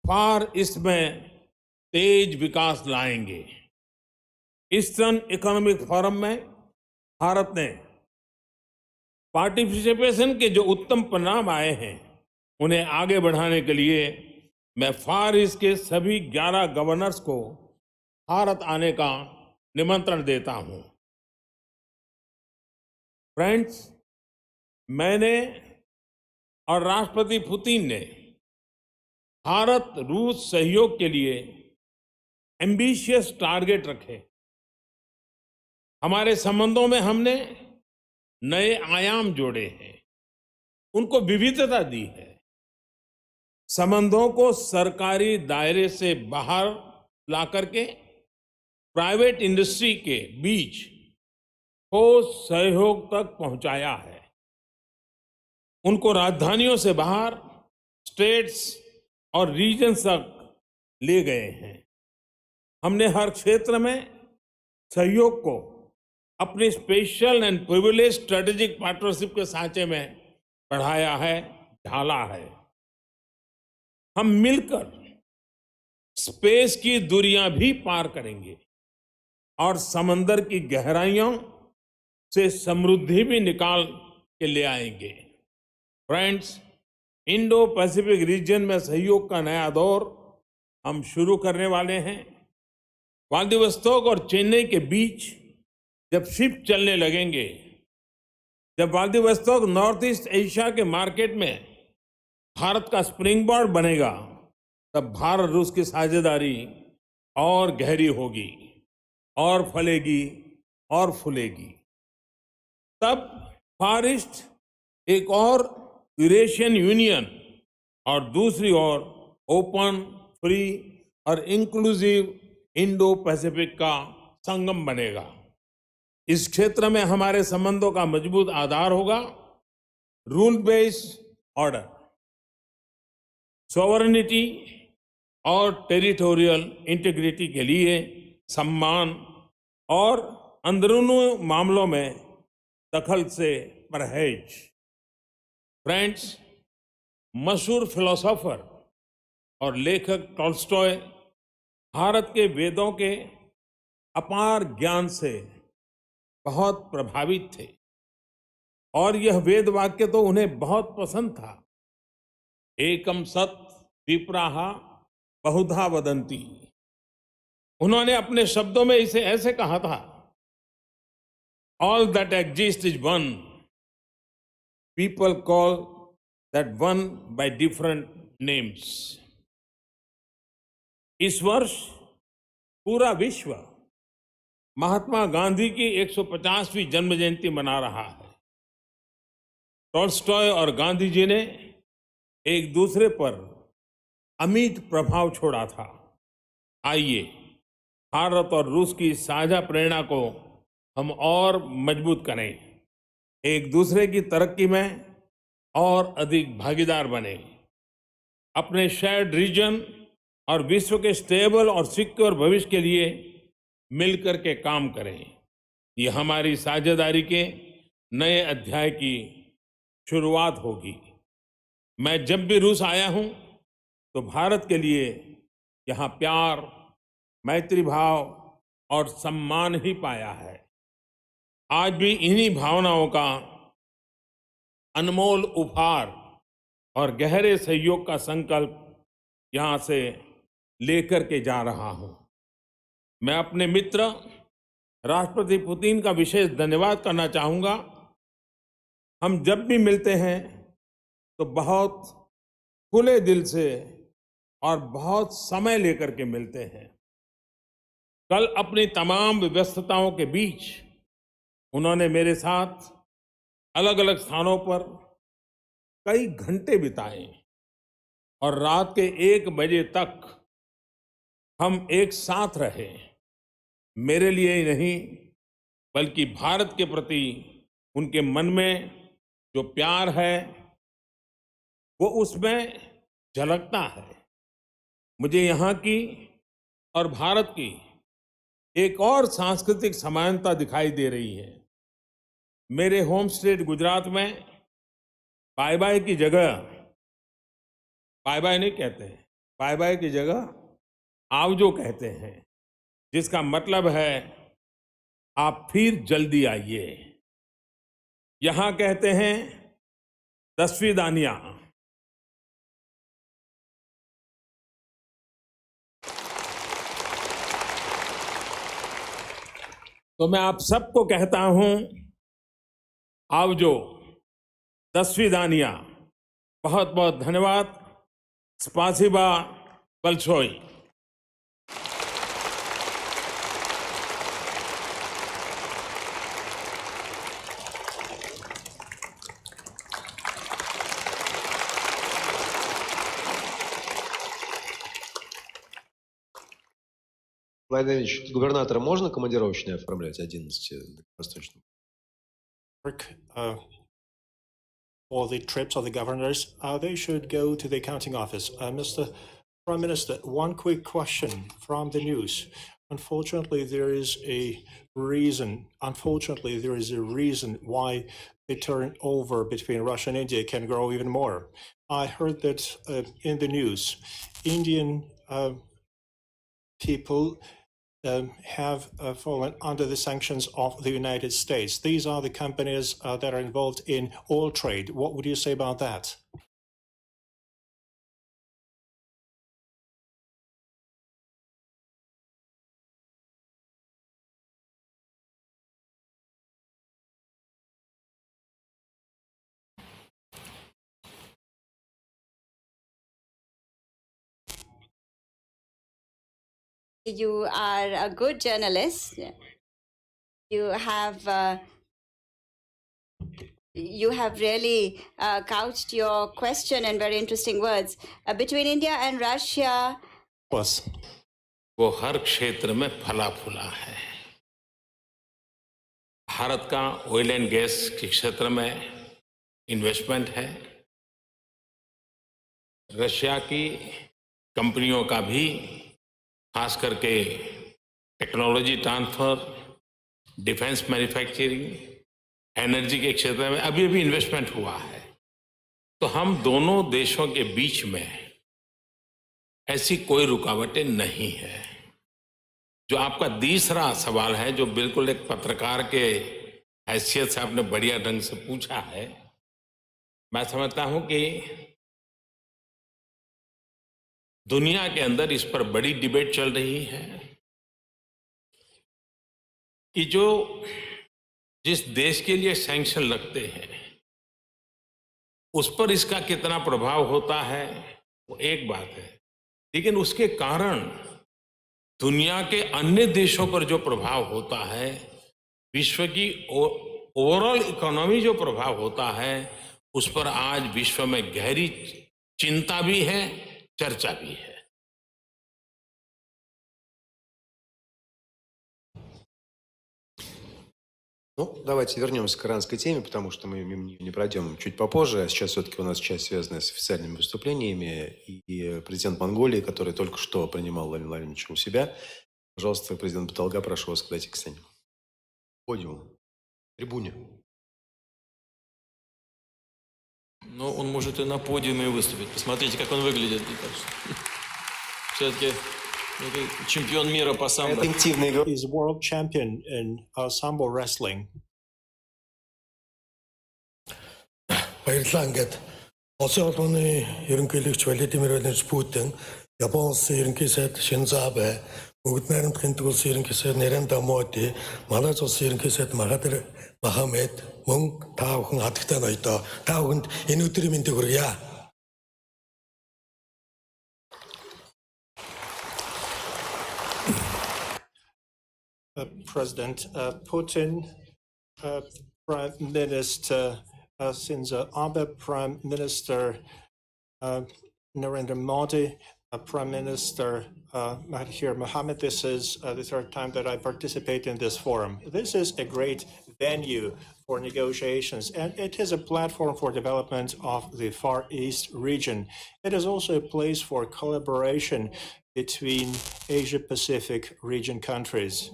फार ईस्ट में तेज विकास लाएंगे। ईस्टर्न इकोनॉमिक फोरम में भारत ने पार्टिसिपेशन के जो उत्तम परिणाम आए हैं, उन्हें आगे बढ़ाने के लिए मैं फार ईस्ट के सभी 11 गवर्नर्स को भारत आने का निमंत्रण देता हूं। फ्रेंड्स, मैंने और राष्ट्रपति पुतिन ने भारत रूस सहयोग के लिए एम्बिशियस टारगेट रखे। हमारे संबंधों में हमने नए आयाम जोड़े हैं, उनको विविधता दी है। संबंधों को सरकारी दायरे से बाहर ला करके प्राइवेट इंडस्ट्री के बीच ठोस सहयोग तक पहुंचाया है। उनको राजधानियों से बाहर स्टेट्स और रीजन्स तक ले गए हैं। हमने हर क्षेत्र में सहयोग को अपनी special and privilege strategic partnership के सांचे में बढ़ाया है, ढाला है। हम मिलकर स्पेस की दूरियां भी पार करेंगे और समंदर की गहराइयों से समृद्धि भी निकाल के ले आएंगे। फ्रेंड्स, इंडो पैसिफिक रीजन में सहयोग का नया दौर हम शुरू करने वाले हैं। व्लादिवोस्तोक और चेन्नई के बीच जब शिप चलने लगेंगे, जब व्लादिवोस्तोक नॉर्थ ईस्ट एशिया के मार्केट में भारत का स्प्रिंग बोर्ड बनेगा, तब भारत रूस की साझेदारी और गहरी होगी और फलेगी और फूलेगी। तब फार ईस्ट एक और यूरेशियन यूनियन और दूसरी ओर ओपन, फ्री और इंक्लूसिव इंडो पैसिफिक का संगम बनेगा। इस क्षेत्र में हमारे संबंधों का मजबूत आधार होगा रूल बेस्ड ऑर्डर, सॉवरेनिटी और टेरिटोरियल इंटीग्रिटी के लिए सम्मान और अंदरूनी मामलों में दखल से परहेज। फ्रेंड्स, मशहूर फिलोसोफर और लेखक टॉल्स्टॉय भारत के वेदों के अपार ज्ञान से बहुत प्रभावित थे और यह वेद वाक्य तो उन्हें बहुत पसंद था। एकम सत विप्राह बहुधा वदंती। उन्होंने अपने शब्दों में इसे ऐसे कहा था, all that exist is one, people call that one by different names. इस वर्ष पूरा विश्व महात्मा गांधी की 150वीं जन्म जयंती मना रहा है। टॉल्स्टॉय और गांधी जी ने एक दूसरे पर अमिट प्रभाव छोड़ा था। आइए भारत और रूस की साझा प्रेरणा को हम और मजबूत करें, एक दूसरे की तरक्की में और अधिक भागीदार बने, अपने शेयर्ड रीजन और विश्व के स्टेबल और सिक्योर भविष्य के लिए मिलकर के काम करें। ये हमारी साझेदारी के नए अध्याय की शुरुआत होगी। मैं जब भी रूस आया हूं तो भारत के लिए यहाँ प्यार, मैत्री भाव और सम्मान ही पाया है। आज भी इन्हीं भावनाओं का अनमोल उपहार और गहरे सहयोग का संकल्प यहाँ से लेकर के जा रहा हूं। मैं अपने मित्र राष्ट्रपति पुतिन का विशेष धन्यवाद करना चाहूंगा। हम जब भी मिलते हैं तो बहुत खुले दिल से और बहुत समय लेकर के मिलते हैं। कल अपनी तमाम व्यस्तताओं के बीच उन्होंने मेरे साथ अलग अलग स्थानों पर कई घंटे बिताए और रात के 1 बजे तक हम एक साथ रहे। मेरे लिए ही नहीं बल्कि भारत के प्रति उनके मन में जो प्यार है वो उसमें झलकता है। मुझे यहाँ की और भारत की एक और सांस्कृतिक समानता दिखाई दे रही है। मेरे होम स्टेट गुजरात में बाय बाय की जगह, बाय बाय नहीं कहते हैं, बाय बाय की जगह आवजो कहते हैं, जिसका मतलब है आप फिर जल्दी आइए। यहां कहते हैं दसवीं दानिया। तो मैं आप सबको कहता हूं आवजो, दसवीं दानिया। बहुत बहुत धन्यवाद। Spasiba Balshoi. Владимир Ильич, губернатора можно командировочные оформлять 11 восточным? All the trips of the governors, they should go to the accounting office. Mr. Prime Minister, one quick question from the news. Unfortunately, there is a reason why the turnover between Russia and India can grow even more. I heard that in the news, Indian people have fallen under the sanctions of the United States. These are the companies that are involved in oil trade. What would you say about that? You are a good journalist. You have really couched your question in very interesting words. Between India and Russia, Plus, वो हर क्षेत्र में फला फूला है। भारत का oil and gas के क्षेत्र में इन्वेस्टमेंट है। रशिया की कंपनियों का भी खास करके technology transfer, defence manufacturing, energy के क्षेत्र में अभी अभी इन्वेस्टमेंट हुआ है। तो हम दोनों देशों के बीच में ऐसी कोई रुकावटें नहीं है। जो आपका तीसरा सवाल है, जो बिल्कुल एक पत्रकार के हैसियत से आपने बढ़िया ढंग से पूछा है, मैं समझता हूं कि दुनिया के अंदर इस पर बड़ी डिबेट चल रही है कि जिस देश के लिए सैंक्शन लगते हैं उस पर इसका कितना प्रभाव होता है वो एक बात है, लेकिन उसके कारण दुनिया के अन्य देशों पर जो प्रभाव होता है, विश्व की ओवरऑल इकोनॉमी जो प्रभाव होता है, उस पर आज विश्व में गहरी चिंता भी है, चर्चा भी है। Ну, давайте вернемся к иранской теме, потому что мы мимо нее не пройдем чуть попозже. А сейчас все-таки у нас часть, связанная с официальными выступлениями. И президент Монголии, который только что принимал Владимира Владимировича у себя. Пожалуйста, президент Баталга, прошу вас, подойти к сцене. Подиуму. Трибуне. Ну, он может и на подиуме выступить. Посмотрите, как он выглядит. Все-таки чемпион мира по самбо. He's world champion in sambo wrestling. Баярлалаа. Ингээд Улсын орны ерөнхийлөгч Владимир Владимирович Путин, Япон улсын ерөнхий сайд Шинзо Абе, Бүгд найрамдахын улсын ерөнхий сайд Нарендра Моди, Малайз улсын ерөнхий сайд Махатир Мохаммед мөн та бүхэн хатагтай ноёдоо та бүхэнд энэ өдрийн мэндийг хүргье. President Putin, Prime Minister Shinzo Abe, Prime Minister Narendra Modi, Prime Minister Mahathir Mohamad. This is the third time that I participate in this forum. This is a great venue for negotiations, and it is a platform for development of the Far East region. It is also a place for collaboration between Asia-Pacific region countries.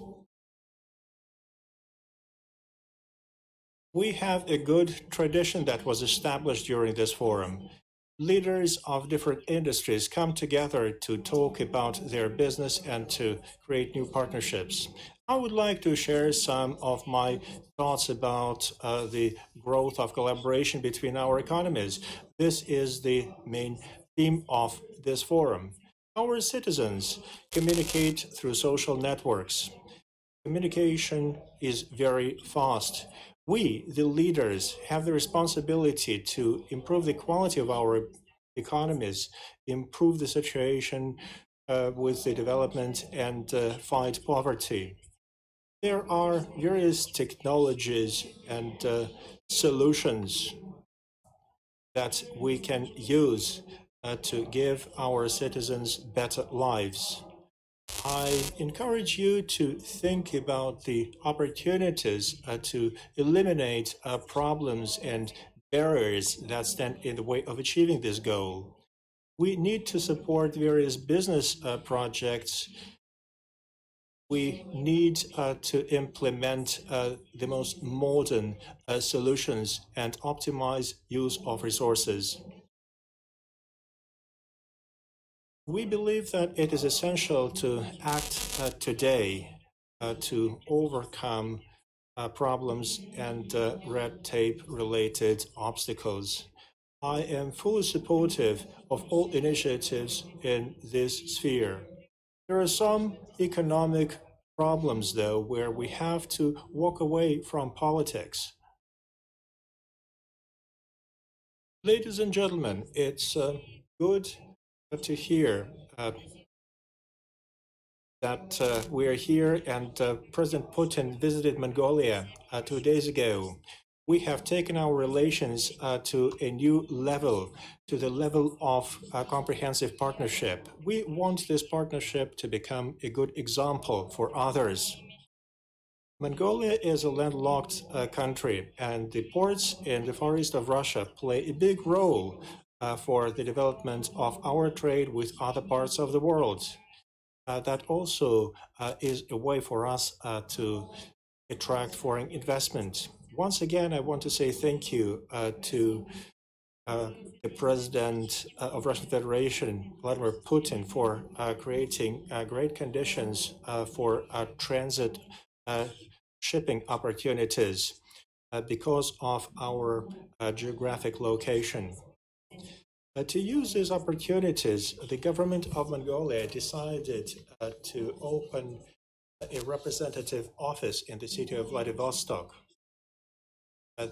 We have a good tradition that was established during this forum. Leaders of different industries come together to talk about their business and to create new partnerships. I would like to share some of my thoughts about the growth of collaboration between our economies. This is the main theme of this forum. Our citizens communicate through social networks. Communication is very fast. We, the leaders, have the responsibility to improve the quality of our economies, improve the situation with the development and fight poverty. There are various technologies and solutions that we can use to give our citizens better lives. I encourage you to think about the opportunities to eliminate problems and barriers that stand in the way of achieving this goal. We need to support various business projects. We need to implement the most modern solutions and optimize use of resources. We believe that it is essential to act today to overcome problems and red tape related obstacles. I am fully supportive of all initiatives in this sphere. There are some economic problems, though, where we have to walk away from politics. Ladies and gentlemen, it's good to hear that we are here, and President Putin visited Mongolia 2 days ago. We have taken our relations to a new level, to the level of comprehensive partnership. We want this partnership to become a good example for others. Mongolia is a landlocked country, and the ports in the Far East of Russia play a big role for the development of our trade with other parts of the world. That also is a way for us to attract foreign investment. Once again, I want to say thank you to the President of Russian Federation, Vladimir Putin, for creating great conditions for transit shipping opportunities because of our geographic location. To use these opportunities, the government of Mongolia decided to open a representative office in the city of Vladivostok.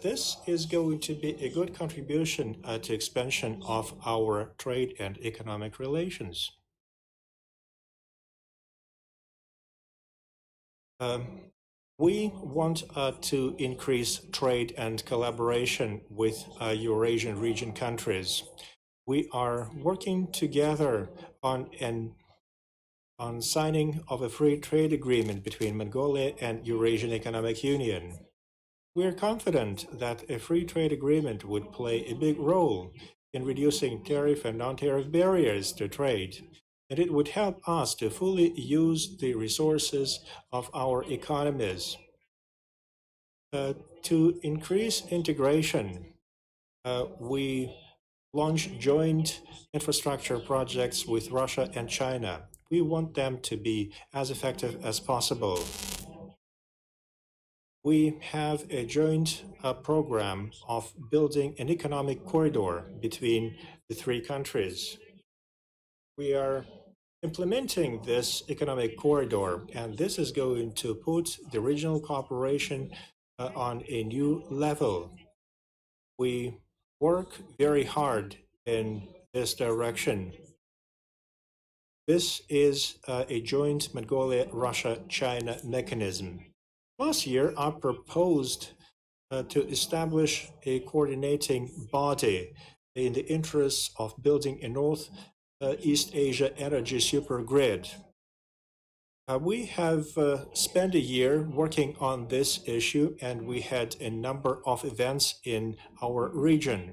This is going to be a good contribution to expansion of our trade and economic relations. We want to increase trade and collaboration with Eurasian region countries. We are working together on signing of a free trade agreement between Mongolia and Eurasian Economic Union. We are confident that a free trade agreement would play a big role in reducing tariff and non-tariff barriers to trade, and it would help us to fully use the resources of our economies. To increase integration, we launch joint infrastructure projects with Russia and China. We want them to be as effective as possible. We have a joint program of building an economic corridor between the three countries. We are implementing this economic corridor, and this is going to put the regional cooperation on a new level. We work very hard in this direction. This is a joint Mongolia-Russia-China mechanism. Last year, I proposed to establish a coordinating body in the interests of building a Northeast Asia energy supergrid. We have spent a year working on this issue, and we had a number of events in our region.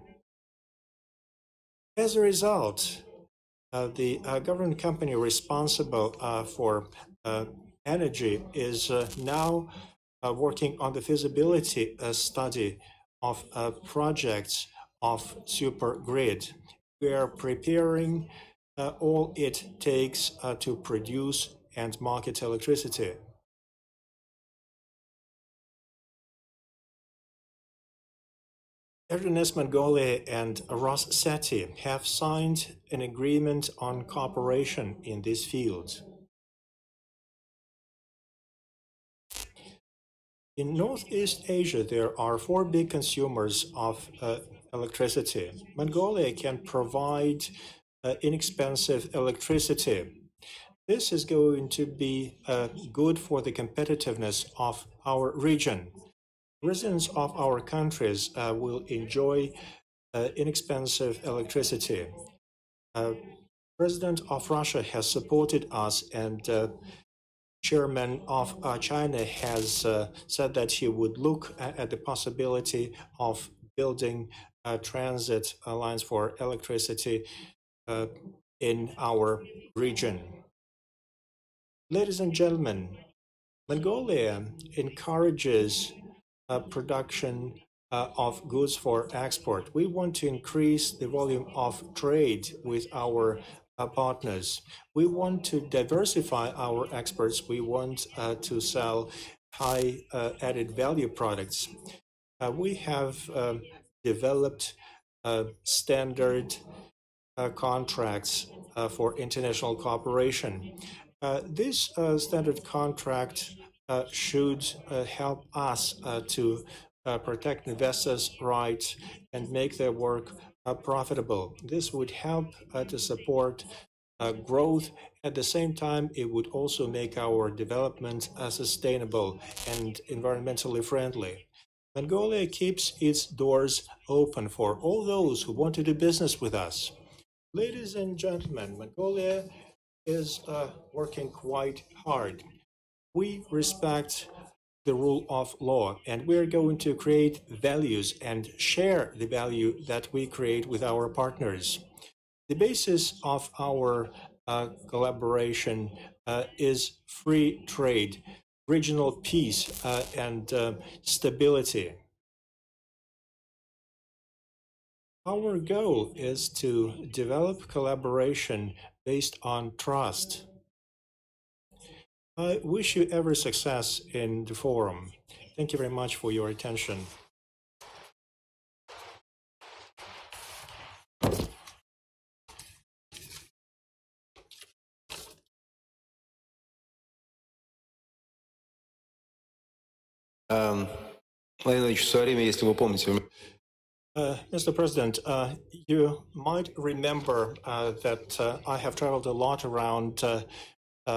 As a result, the government company responsible for energy is now working on the feasibility study of projects of supergrid. We are preparing all it takes to produce and market electricity. Erdonez Mongolia and Rosseti have signed an agreement on cooperation in this field. In Northeast Asia, there are 4 big consumers of electricity. Mongolia can provide inexpensive electricity. This is going to be good for the competitiveness of our region. Residents of our countries will enjoy inexpensive electricity. President of Russia has supported us, and Chairman of China has said that he would look at the possibility of building transit lines for electricity in our region. Ladies and gentlemen, Mongolia encourages production of goods for export. We want to increase the volume of trade with our partners. We want to diversify our exports. We want to sell high added value products. We have developed standard contracts for international cooperation. This standard contract should help us to protect investors' rights and make their work profitable. This would help to support growth. At the same time, it would also make our development sustainable and environmentally friendly. Mongolia keeps its doors open for all those who want to do business with us. Ladies and gentlemen, Mongolia is working quite hard. We respect the rule of law, and we're going to create values and share the value that we create with our partners. The basis of our collaboration is free trade, regional peace, and stability. Our goal is to develop collaboration based on trust. I wish you every success in the forum. Thank you very much for your attention. Владимир Владимирович, в свое время, если вы помните, Mr. President, you might remember that I have traveled a lot around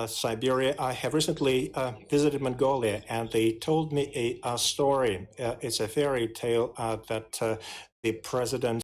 Siberia. I have recently visited Mongolia, and they told me a story. It's a fairy tale that the president